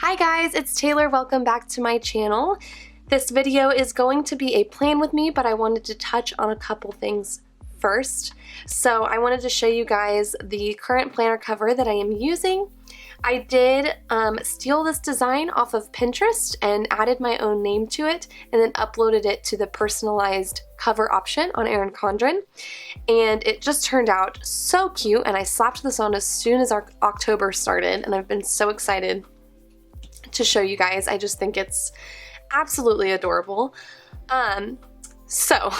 Hi guys, it's Taylor. Welcome back to my channel. This video is going to be a plan with me, but I wanted to touch on a couple things first. So I wanted to show you guys the current planner cover that I am using. I did steal this design off of Pinterest and added my own name to it and then uploaded it to the personalized cover option on Erin Condren, and it just turned out so cute, and I slapped this on as soon as October started, and I've been so excited to show you guys. I just think it's absolutely adorable. So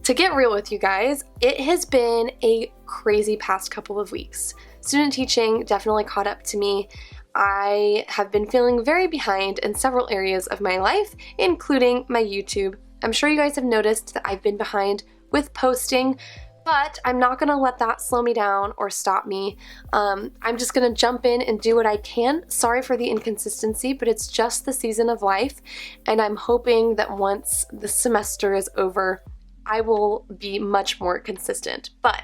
to get real with you guys, it has been a crazy past couple of weeks. Student teaching definitely caught up to me. I have been feeling very behind in several areas of my life, including my YouTube. I'm sure you guys have noticed that I've been behind with posting, but I'm not gonna let that slow me down or stop me. I'm just gonna jump in and do what I can. Sorry for the inconsistency, but it's just the season of life, and I'm hoping that once the semester is over, I will be much more consistent. But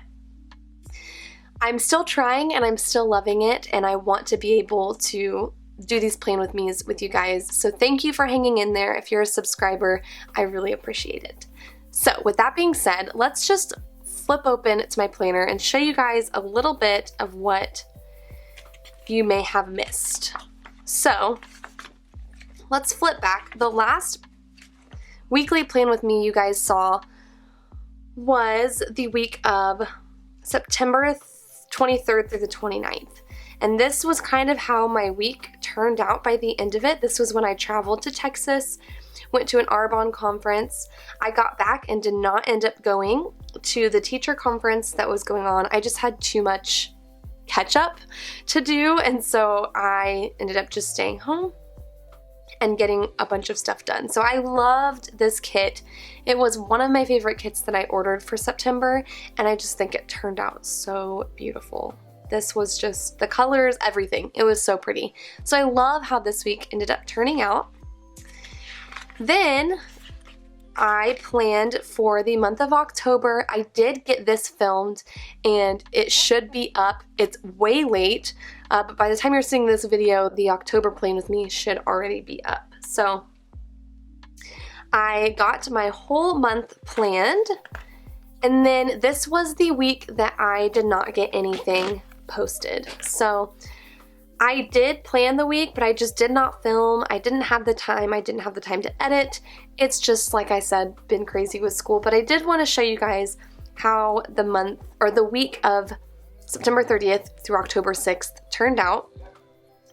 I'm still trying and I'm still loving it, and I want to be able to do these plan with me's with you guys. So thank you for hanging in there. If you're a subscriber, I really appreciate it. So with that being said, let's just flip open to my planner and show you guys a little bit of what you may have missed. So let's flip back. The last weekly plan with me you guys saw was the week of September 23rd through the 29th. And this was kind of how my week turned out by the end of it. This was when I traveled to Texas, went to an Arbonne conference. I got back and did not end up going to the teacher conference that was going on. I just had too much catch up to do, and so I ended up just staying home and getting a bunch of stuff done. So I loved this kit. It was one of my favorite kits that I ordered for September, and I just think it turned out so beautiful. This was just, the colors, everything. It was so pretty. So I love how this week ended up turning out. Then I planned for the month of October. I did get this filmed and it should be up. It's way late, but by the time you're seeing this video, the October plan with me should already be up. So I got my whole month planned, and then this was the week that I did not get anything posted. So I did plan the week, but I just did not film. I didn't have the time. I didn't have the time to edit. It's just, like I said, been crazy with school. But I did want to show you guys how the month, or the week of September 30th through October 6th turned out.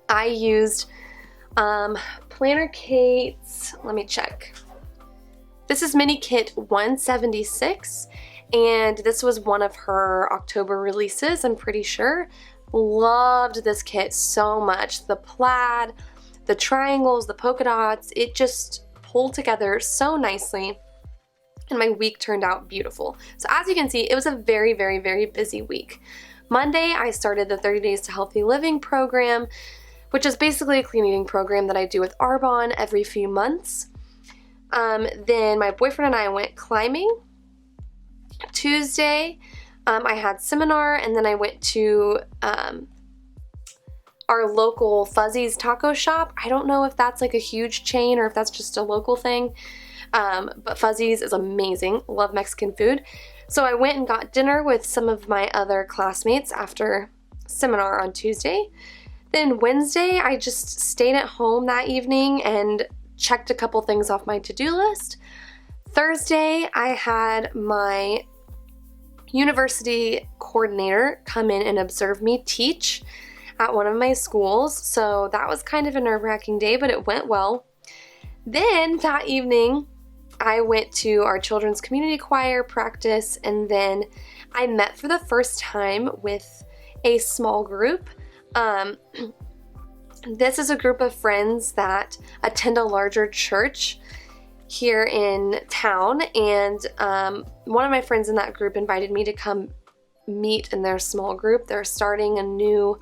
I used Planner Kate's, let me check. This is Mini Kit 176, and this was one of her October releases, I'm pretty sure. Loved this kit so much. The plaid, the triangles, the polka dots, it just pulled together so nicely, and my week turned out beautiful. So as you can see, it was a very, very, very busy week. Monday, I started the 30 Days to Healthy Living program, which is basically a clean eating program that I do with Arbonne every few months. Then my boyfriend and I went climbing. Tuesday, I had seminar, and then I went to our local Fuzzy's taco shop. I don't know if that's like a huge chain or if that's just a local thing, but Fuzzy's is amazing. Love Mexican food. So I went and got dinner with some of my other classmates after seminar on Tuesday. Then Wednesday, I just stayed at home that evening and checked a couple things off my to-do list. Thursday, I had my university coordinator come in and observe me teach at one of my schools, so that was kind of a nerve-wracking day, but it went well. Then that evening, I went to our children's community choir practice, and then I met for the first time with a small group. This is a group of friends that attend a larger church here in town, and one of my friends in that group invited me to come meet in their small group. They're starting a new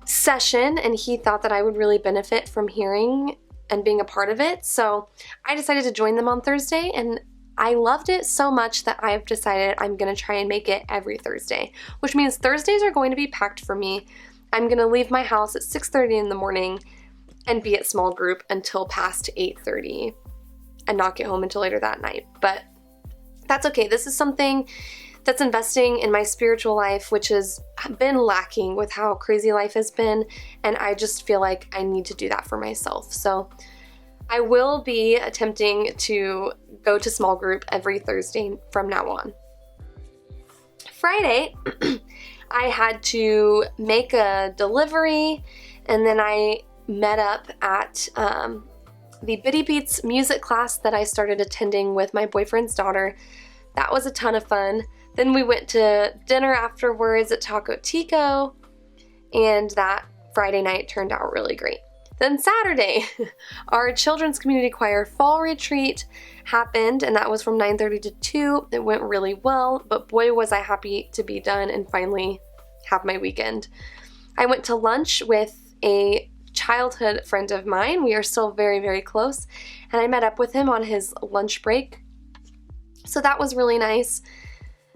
session, and he thought that I would really benefit from hearing and being a part of it. So I decided to join them on Thursday, and I loved it so much that I've decided I'm going to try and make it every Thursday, which means Thursdays are going to be packed for me. I'm going to leave my house at 6:30 in the morning and be at small group until past 8:30 and not get home until later that night. But that's okay. This is something that's investing in my spiritual life, which has been lacking with how crazy life has been, and I just feel like I need to do that for myself. So I will be attempting to go to small group every Thursday from now on. Friday, I had to make a delivery, and then I met up at the Bitty Beats music class that I started attending with my boyfriend's daughter. That was a ton of fun. Then we went to dinner afterwards at Taco Tico, and that Friday night turned out really great. Then Saturday, our children's community choir fall retreat happened, and that was from 9:30 to 2. It went really well, but boy was I happy to be done and finally have my weekend. I went to lunch with a childhood friend of mine. We are still very, very close, and I met up with him on his lunch break. So that was really nice.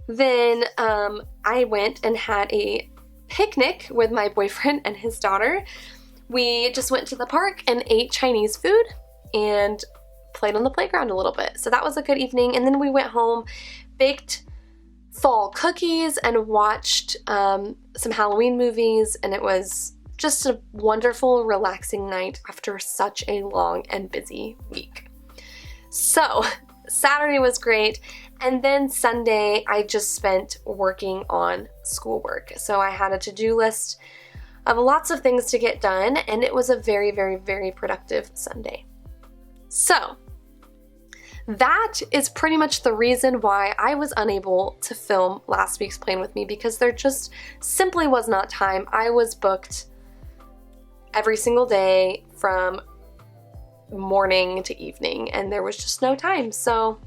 Then I went and had a picnic with my boyfriend and his daughter. We just went to the park and ate Chinese food and played on the playground a little bit. So that was a good evening. And then we went home, baked fall cookies, and watched some Halloween movies. And it was just a wonderful, relaxing night after such a long and busy week. So Saturday was great. And then Sunday, I just spent working on schoolwork. So I had a to-do list of lots of things to get done, and it was a very, very, very productive Sunday. So that is pretty much the reason why I was unable to film last week's Plan With Me, because there just simply was not time. I was booked every single day from morning to evening, and there was just no time. So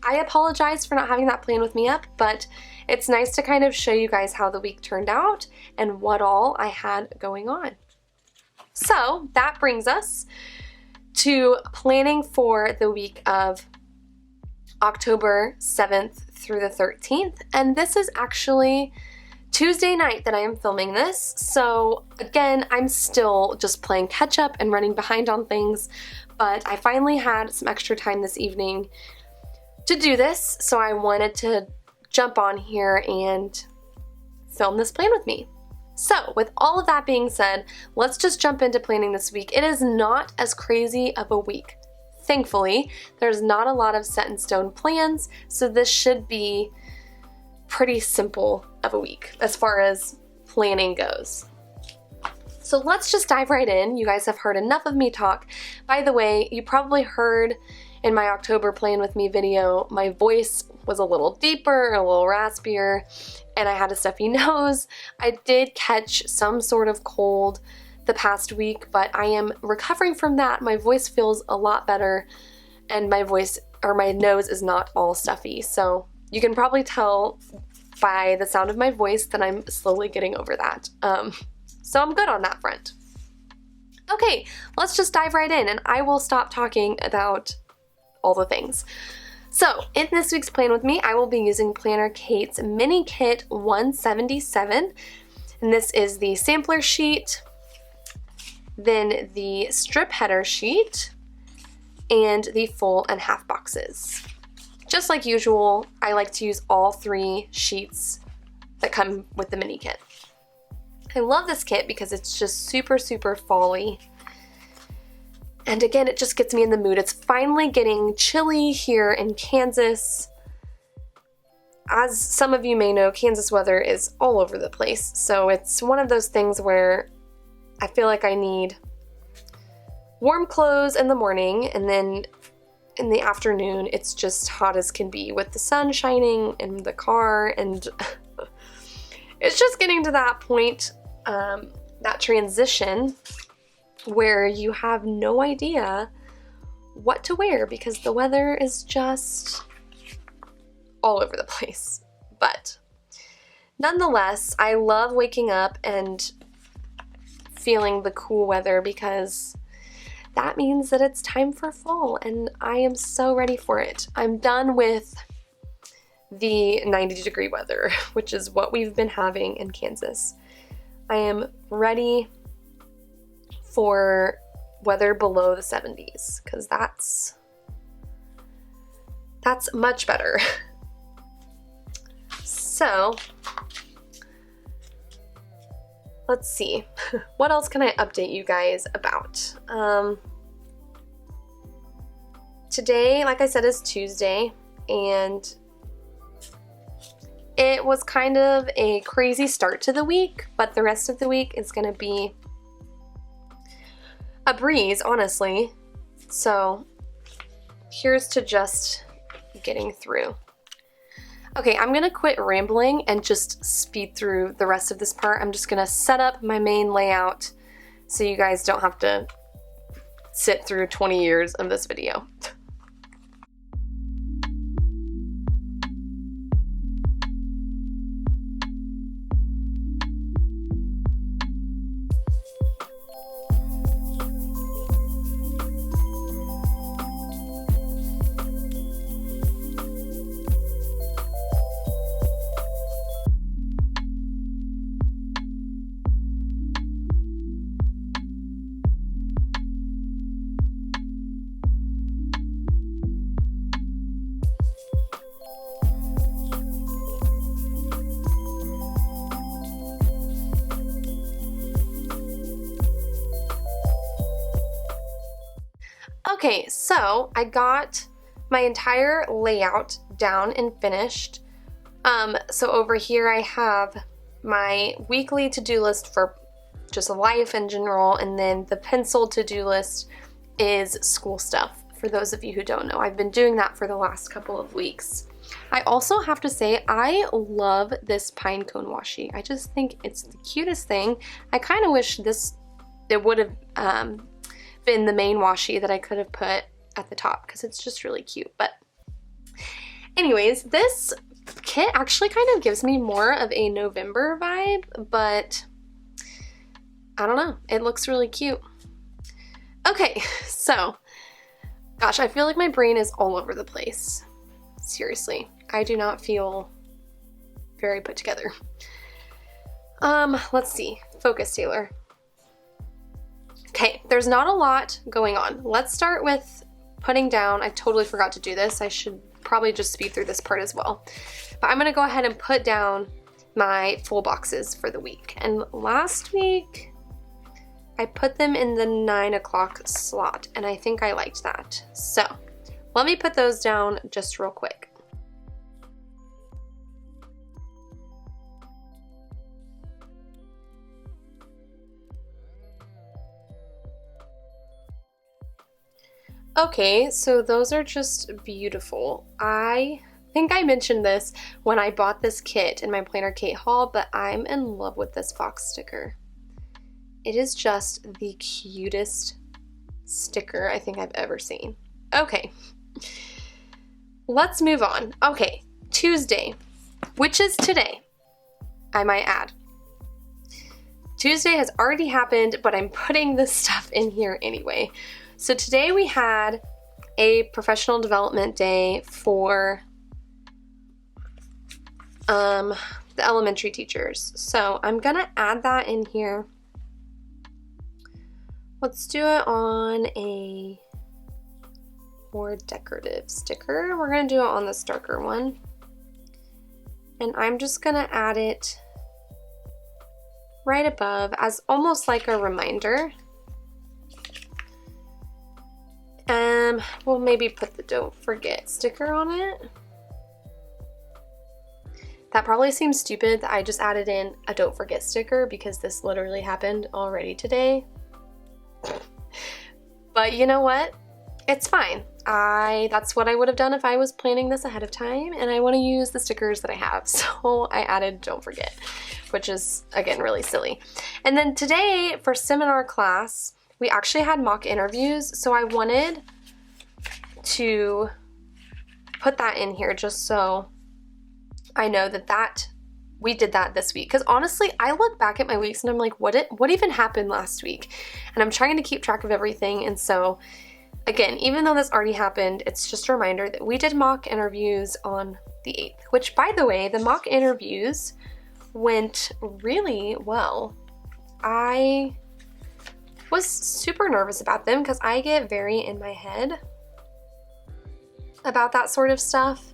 I apologize for not having that Plan With Me up, but it's nice to kind of show you guys how the week turned out and what all I had going on. So that brings us to planning for the week of October 7th through the 13th. And this is actually Tuesday night that I am filming this. So again, I'm still just playing catch up and running behind on things, but I finally had some extra time this evening to do this, so I wanted to jump on here and film this plan with me. So with all of that being said, let's just jump into planning this week. It is not as crazy of a week. Thankfully, there's not a lot of set in stone plans, so this should be pretty simple of a week as far as planning goes. So let's just dive right in. You guys have heard enough of me talk. By the way, you probably heard in my October Plan With Me video, my voice was a little deeper, a little raspier, and I had a stuffy nose. I did catch some sort of cold the past week, but I am recovering from that. My voice feels a lot better, and my nose is not all stuffy. So you can probably tell by the sound of my voice that I'm slowly getting over that. So I'm good on that front. Okay, let's just dive right in, and I will stop talking about all the things. So in this week's Plan With Me, I will be using Planner Kate's Mini Kit 177, and this is the sampler sheet, then the strip header sheet, and the full and half boxes. Just like usual, I like to use all 3 sheets that come with the mini kit. I love this kit because it's just super, super fall-y. And again, it just gets me in the mood. It's finally getting chilly here in Kansas. As some of you may know, Kansas weather is all over the place. So it's one of those things where I feel like I need warm clothes in the morning, and then in the afternoon, it's just hot as can be with the sun shining in the car, and it's just getting to that point, that transition where you have no idea what to wear because the weather is just all over the place. But nonetheless, I love waking up and feeling the cool weather because that means that it's time for fall, and I am so ready for it. I'm done with the 90-degree weather, which is what we've been having in Kansas. I am ready for weather below the 70s, because that's much better. So let's see, what else can I update you guys about? Today, like I said, is Tuesday, and it was kind of a crazy start to the week, but the rest of the week is gonna be a breeze, honestly. So here's to just getting through. Okay, I'm gonna quit rambling and just speed through the rest of this part. I'm just gonna set up my main layout so you guys don't have to sit through 20 years of this video. Okay, so I got my entire layout down and finished. So over here I have my weekly to-do list for just life in general, and then the pencil to-do list is school stuff, for those of you who don't know. I've been doing that for the last couple of weeks. I also have to say, I love this pine cone washi. I just think it's the cutest thing. I kind of wish it would have been the main washi that I could have put at the top, because it's just really cute. But anyways, this kit actually kind of gives me more of a November vibe, but I don't know, it looks really cute. Okay, so gosh, I feel like my brain is all over the place. Seriously, I do not feel very put together. Let's see, focus, Taylor. Okay, there's not a lot going on. Let's start with putting down, I totally forgot to do this. I should probably just speed through this part as well. But I'm gonna go ahead and put down my full boxes for the week. And last week, I put them in the 9 o'clock slot, and I think I liked that. So let me put those down just real quick. Okay, so those are just beautiful. I think I mentioned this when I bought this kit in my planner kit haul, but I'm in love with this fox sticker. It is just the cutest sticker I think I've ever seen. Okay, let's move on. Okay, Tuesday, which is today, I might add. Tuesday has already happened, but I'm putting this stuff in here anyway. So today we had a professional development day for the elementary teachers. So I'm gonna add that in here. Let's do it on a more decorative sticker. We're gonna do it on this darker one. And I'm just gonna add it right above as almost like a reminder. We'll maybe put the don't forget sticker on it. That probably seems stupid that I just added in a don't forget sticker, because this literally happened already today. But you know what? It's fine. That's what I would have done if I was planning this ahead of time, and I want to use the stickers that I have. So I added don't forget, which is again really silly. And then today for seminar class, we actually had mock interviews, so I wanted to put that in here just so I know that we did that this week. Because honestly, I look back at my weeks and I'm like, what even happened last week? And I'm trying to keep track of everything. And so again, even though this already happened, it's just a reminder that we did mock interviews on the 8th, which by the way, the mock interviews went really well. I was super nervous about them because I get very in my head about that sort of stuff.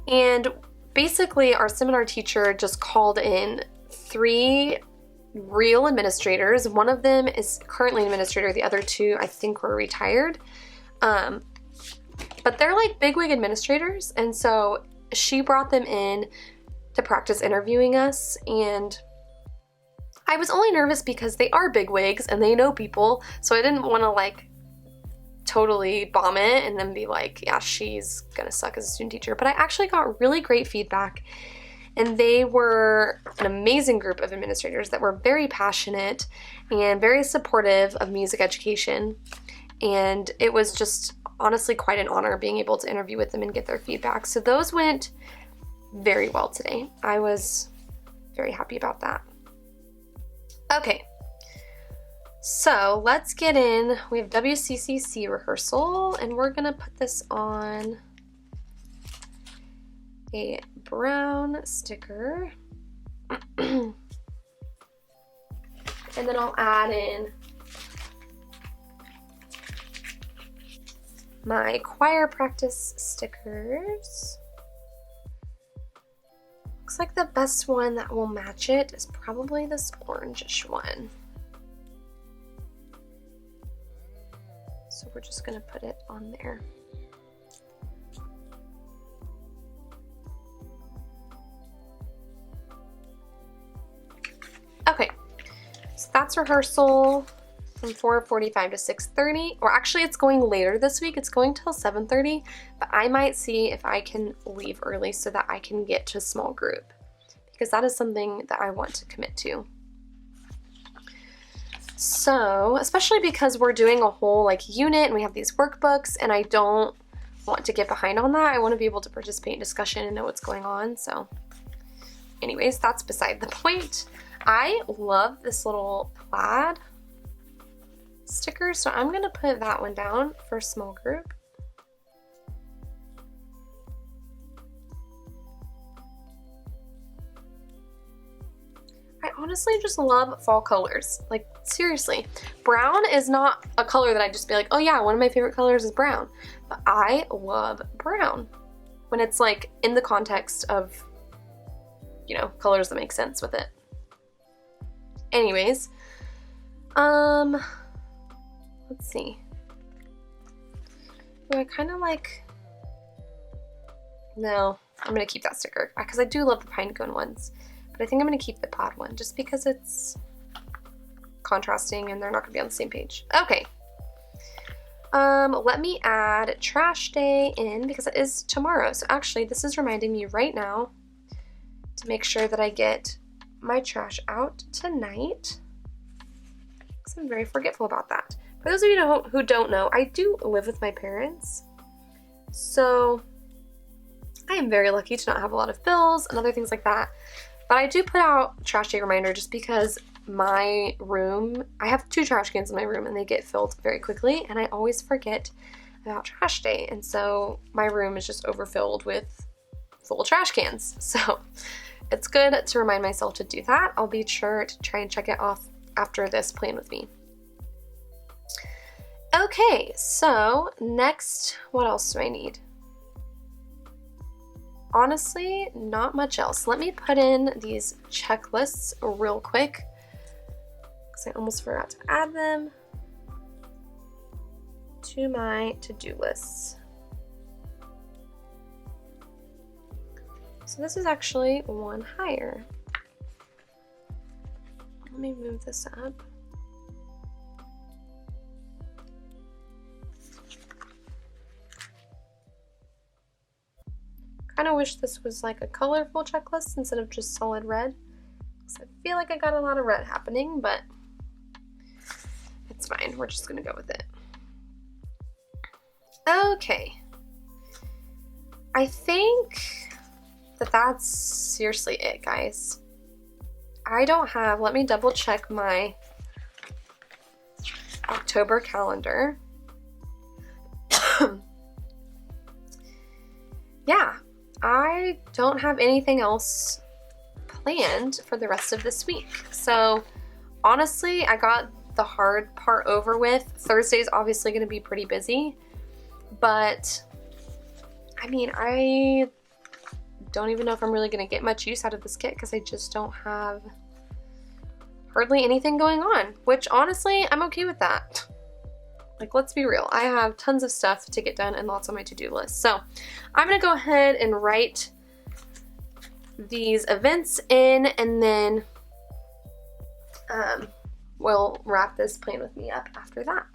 And basically our seminar teacher just called in 3 real administrators. One of them is currently an administrator. The other 2 I think were retired. But they're like bigwig administrators, and so she brought them in to practice interviewing us, and I was only nervous because they are bigwigs and they know people, so I didn't want to like totally bomb it and then be like, yeah, she's gonna suck as a student teacher. But I actually got really great feedback, and they were an amazing group of administrators that were very passionate and very supportive of music education, and it was just honestly quite an honor being able to interview with them and get their feedback. So those went very well today. I was very happy about that. Okay, so let's get in. We have WCCC rehearsal, and we're gonna put this on a brown sticker. And then I'll add in my choir practice stickers. Looks like the best one that will match it is probably this orangish one. So we're just gonna put it on there. Okay, so that's rehearsal from 4:45 to 6:30, or actually it's going later this week. It's going till 7:30, but I might see if I can leave early so that I can get to a small group, because that is something that I want to commit to. So, especially because we're doing a whole like unit and we have these workbooks, and I don't want to get behind on that. I want to be able to participate in discussion and know what's going on. So anyways, that's beside the point. I love this little plaid sticker, so I'm gonna put that one down for a small group. I honestly just love fall colors. Like, seriously. Brown is not a color that I just be like, oh yeah, one of my favorite colors is brown. But I love brown when it's like in the context of, you know, colors that make sense with it. Anyways, let's see. Do I kind of like, no, I'm gonna keep that sticker because I do love the pine cone ones, but I think I'm gonna keep the pod one just because it's contrasting and they're not gonna be on the same page. Okay. Let me add trash day in because it is tomorrow. So actually this is reminding me right now to make sure that I get my trash out tonight, because I'm very forgetful about that. For those of you who don't know, I do live with my parents, so I am very lucky to not have a lot of bills and other things like that. But I do put out trash day reminder just because my room, I have 2 trash cans in my room and they get filled very quickly, and I always forget about trash day, and so my room is just overfilled with full trash cans. So it's good to remind myself to do that. I'll be sure to try and check it off after this plan with me. Okay, so next, what else do I need? Honestly, not much else. Let me put in these checklists real quick because I almost forgot to add them to my to-do lists. So this is actually one higher. Let me move this up. Kind of wish this was like a colorful checklist instead of just solid red, because I feel like I got a lot of red happening, but it's fine. We're just gonna go with it. Okay. I think that's seriously it, guys. I don't have, let me double check my October calendar. Yeah, I don't have anything else planned for the rest of this week. So honestly, I got the hard part over with. Thursday's obviously going to be pretty busy, but I mean, I don't even know if I'm really going to get much use out of this kit because I just don't have hardly anything going on, which honestly, I'm okay with that. Like, let's be real. I have tons of stuff to get done and lots on my to-do list. So I'm going to go ahead and write these events in, and then we'll wrap this plan with me up after that.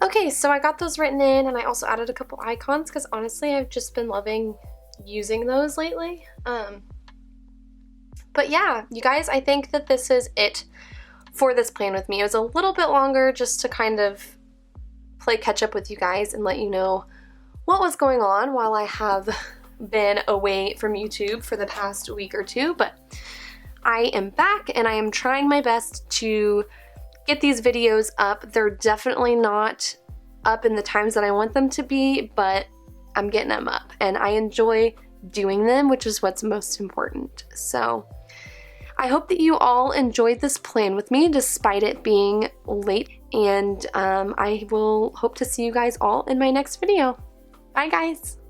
Okay, so I got those written in, and I also added a couple icons because honestly I've just been loving using those lately. But yeah, you guys, I think that this is it for this plan with me. It was a little bit longer just to kind of play catch up with you guys and let you know what was going on while I have been away from YouTube for the past week or two, but I am back and I am trying my best to get these videos up. They're definitely not up in the times that I want them to be, but I'm getting them up and I enjoy doing them, which is what's most important. So I hope that you all enjoyed this plan with me despite it being late, and I will hope to see you guys all in my next video. Bye guys!